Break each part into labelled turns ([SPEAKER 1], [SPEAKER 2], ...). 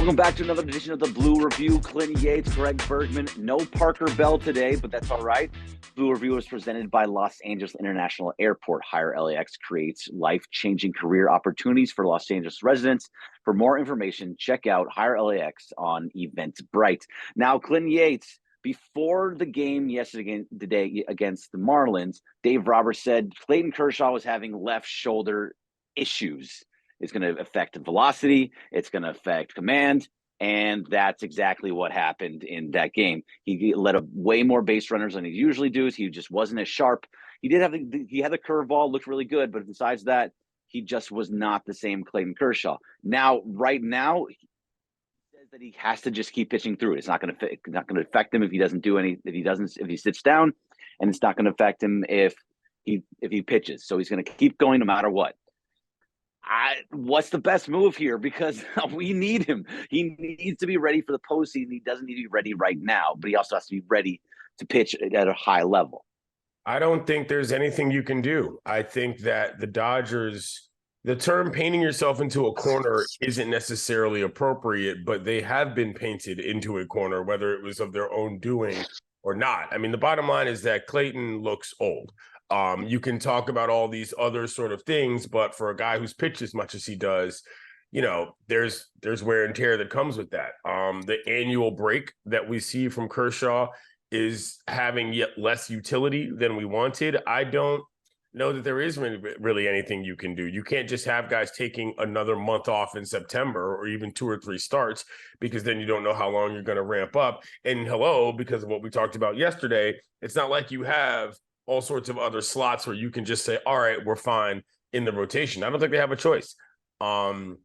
[SPEAKER 1] Welcome back to another edition of the Blue Review. Clinton Yates, Greg Bergman. No Parker Bell today, but that's all right. Blue Review is presented by Los Angeles International Airport. Hire LAX creates life-changing career opportunities for Los Angeles residents. For more information, check out Hire LAX on Eventbrite. Now, Clinton Yates, before the game today against the Marlins, Dave Roberts said Clayton Kershaw was having left shoulder issues. It's going to affect velocity. It's going to affect command. And that's exactly what happened in that game. He let way more base runners than he usually does. He just wasn't as sharp. He had the curveball, looked really good, but besides that, he just was not the same Clayton Kershaw. Right now, he says that he has to just keep pitching through it. It's not going to affect him if he sits down, and it's not going to affect him if he pitches. So he's going to keep going no matter what. What's the best move here? Because we need him. He needs to be ready for the postseason. He doesn't need to be ready right now, but he also has to be ready to pitch at a high level.
[SPEAKER 2] I don't think there's anything you can do. I think that the Dodgers, the term painting yourself into a corner isn't necessarily appropriate, but they have been painted into a corner, whether it was of their own doing or not. I mean, the bottom line is that Clayton looks old. You can talk about all these other sort of things, but for a guy who's pitched as much as he does, there's wear and tear that comes with that. The annual break that we see from Kershaw is having yet less utility than we wanted. I don't know that there is really anything you can do. You can't just have guys taking another month off in September or even 2 or 3 starts, because then you don't know how long you're going to ramp up. And because of what we talked about yesterday, it's not like you have all sorts of other slots where you can just say, all right, we're fine in the rotation. I don't think they have a choice. You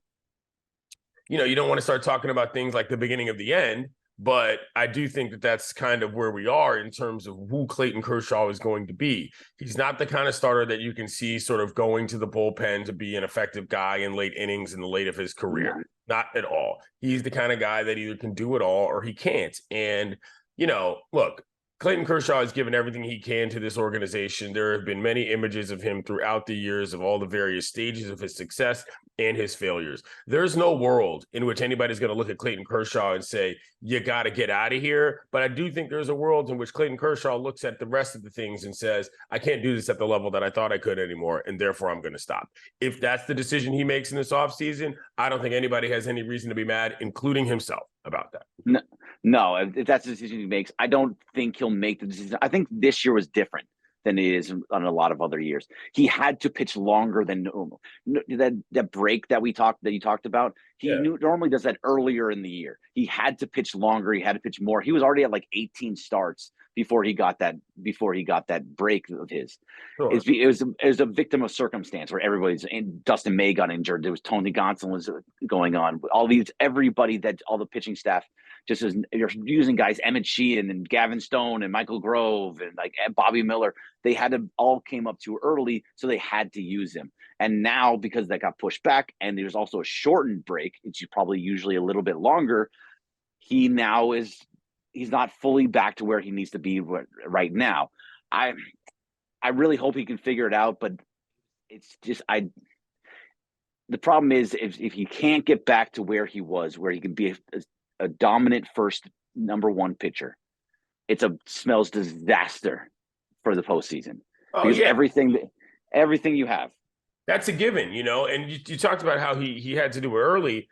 [SPEAKER 2] don't want to start talking about things like the beginning of the end, but I do think that that's kind of where we are in terms of who Clayton Kershaw is going to be. He's not the kind of starter that you can see sort of going to the bullpen to be an effective guy in late innings in the late of his career. Yeah. Not at all. He's the kind of guy that either can do it all or he can't. And, look, Clayton Kershaw has given everything he can to this organization. There have been many images of him throughout the years of all the various stages of his success and his failures. There's no world in which anybody's going to look at Clayton Kershaw and say, you got to get out of here. But I do think there's a world in which Clayton Kershaw looks at the rest of the things and says, I can't do this at the level that I thought I could anymore, and therefore I'm going to stop. If that's the decision he makes in this offseason, I don't think anybody has any reason to be mad, including himself, about that.
[SPEAKER 1] No, if that's the decision he makes, I don't think he'll make the decision. I think this year was different than it is on a lot of other years. He had to pitch longer than normal. That break that you talked about, normally does that earlier in the year. He had to pitch longer. He had to pitch more. He was already at like 18 starts before he got that break of his. Sure. It was a victim of circumstance where Dustin May got injured. There was Tony Gonsolin was going on. All the pitching staff just as you're using guys, Emmett Sheehan and Gavin Stone and Michael Grove and like Bobby Miller, they all came up too early, so they had to use him. And now, because that got pushed back and there's also a shortened break, it's probably usually a little bit longer, he's not fully back to where he needs to be right now. I really hope he can figure it out, but it's just the problem is if he can't get back to where he was, where he can be a dominant first number one pitcher, smells disaster for the postseason. Because everything you have.
[SPEAKER 2] That's a given, and you talked about how he had to do it early.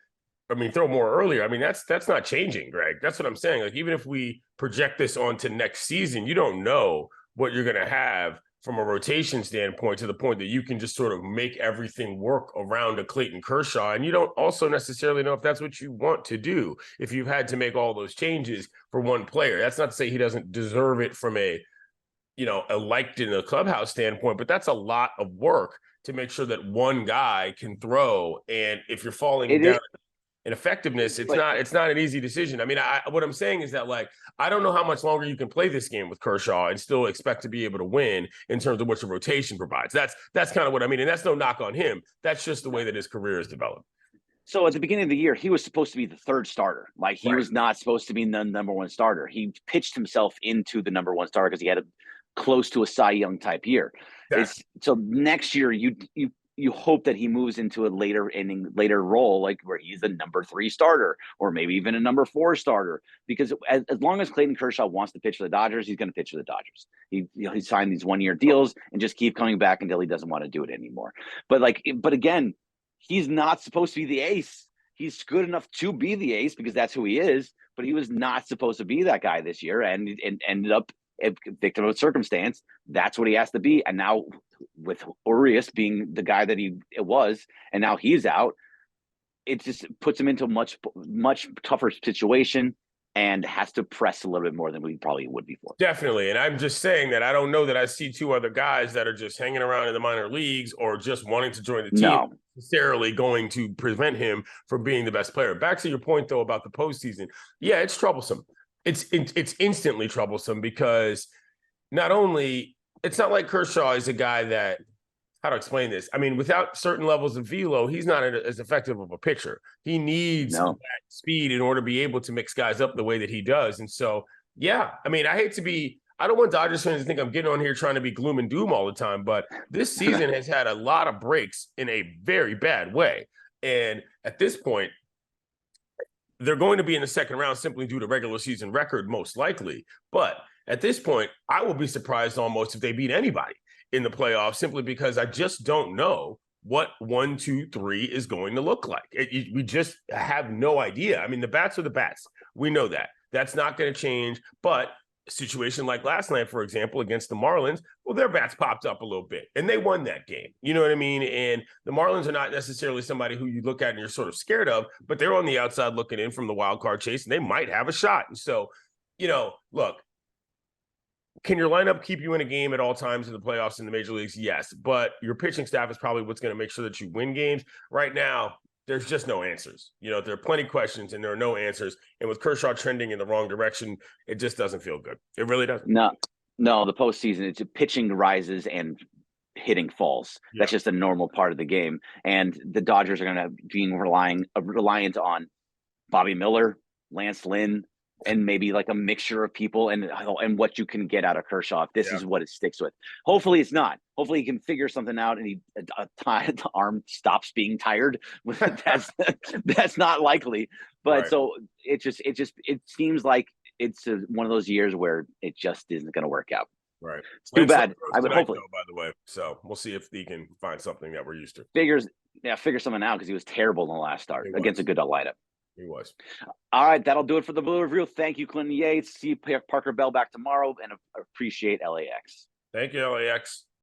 [SPEAKER 2] I mean, throw more earlier. I mean, that's not changing, Greg. That's what I'm saying. Like, even if we project this onto next season, you don't know what you're going to have from a rotation standpoint, to the point that you can just sort of make everything work around a Clayton Kershaw. And you don't also necessarily know if that's what you want to do, if you've had to make all those changes for one player. That's not to say he doesn't deserve it from a liked in the clubhouse standpoint, but that's a lot of work to make sure that one guy can throw. And if you're falling down in effectiveness, it's not an easy decision. I mean, what I'm saying is that, like, I don't know how much longer you can play this game with Kershaw and still expect to be able to win in terms of what your rotation provides. That's kind of what I mean. And that's no knock on him. That's just the way that his career is developed.
[SPEAKER 1] So at the beginning of the year, he was supposed to be the third starter. Like, he was not supposed to be the number one starter. He pitched himself into the number one starter because he had close to a Cy Young type year. Yeah. So next year, you you hope that he moves into a later role, like where he's the number 3 starter or maybe even a number 4 starter. Because as long as Clayton Kershaw wants to pitch for the Dodgers, he's going to pitch for the Dodgers. He signed these 1-year deals and just keep coming back until he doesn't want to do it anymore. But again, he's not supposed to be the ace. He's good enough to be the ace because that's who he is, but he was not supposed to be that guy this year, and ended up a victim of circumstance. That's what he has to be. And now with Urias being the guy that he was, and now he's out, it just puts him into a much tougher situation and has to press a little bit more than we probably would before.
[SPEAKER 2] Definitely. And I'm just saying that I don't know that I see 2 other guys that are just hanging around in the minor leagues or just wanting to join the team necessarily going to prevent him from being the best player. Back to your point, though, about the postseason. Yeah, it's troublesome. It's instantly troublesome because not only it's not like Kershaw is a guy that, how to explain this? I mean, without certain levels of velo, he's not as effective of a pitcher. He needs that speed in order to be able to mix guys up the way that he does. And so, yeah, I mean, I don't want Dodgers fans to think I'm getting on here trying to be gloom and doom all the time, but this season has had a lot of breaks in a very bad way. And at this point, they're going to be in the second round simply due to regular season record, most likely. But at this point, I will be surprised almost if they beat anybody in the playoffs, simply because I just don't know what 1, 2, 3 is going to look like. We just have no idea. I mean, the bats are the bats. We know that. That's not going to change. But a situation like last night, for example, against the Marlins, well, their bats popped up a little bit, and they won that game. You know what I mean? And the Marlins are not necessarily somebody who you look at and you're sort of scared of, but they're on the outside looking in from the wild card chase, and they might have a shot. And so, look, can your lineup keep you in a game at all times in the playoffs in the major leagues? Yes, but your pitching staff is probably what's going to make sure that you win games. Right now, there's just no answers. There are plenty of questions and there are no answers. And with Kershaw trending in the wrong direction, it just doesn't feel good. It really doesn't.
[SPEAKER 1] No, the postseason, it's pitching rises and hitting falls. Yeah. That's just a normal part of the game. And the Dodgers are going to be reliant on Bobby Miller, Lance Lynn, and maybe like a mixture of people and what you can get out of Kershaw if this is what it sticks with. Hopefully it's not. Hopefully he can figure something out and the arm stops being tired. That's not likely. But so it seems like it's one of those years where it just isn't going to work out.
[SPEAKER 2] Right.
[SPEAKER 1] It's too bad. I would hopefully,
[SPEAKER 2] by the way. So we'll see if he can find something that we're used to.
[SPEAKER 1] Figure something out because he was terrible in the last start against a good lineup.
[SPEAKER 2] He was.
[SPEAKER 1] All right, that'll do it for the Blue Review. Thank you, Clinton Yates. See Parker Bell back tomorrow, and appreciate LAX.
[SPEAKER 2] Thank you, LAX.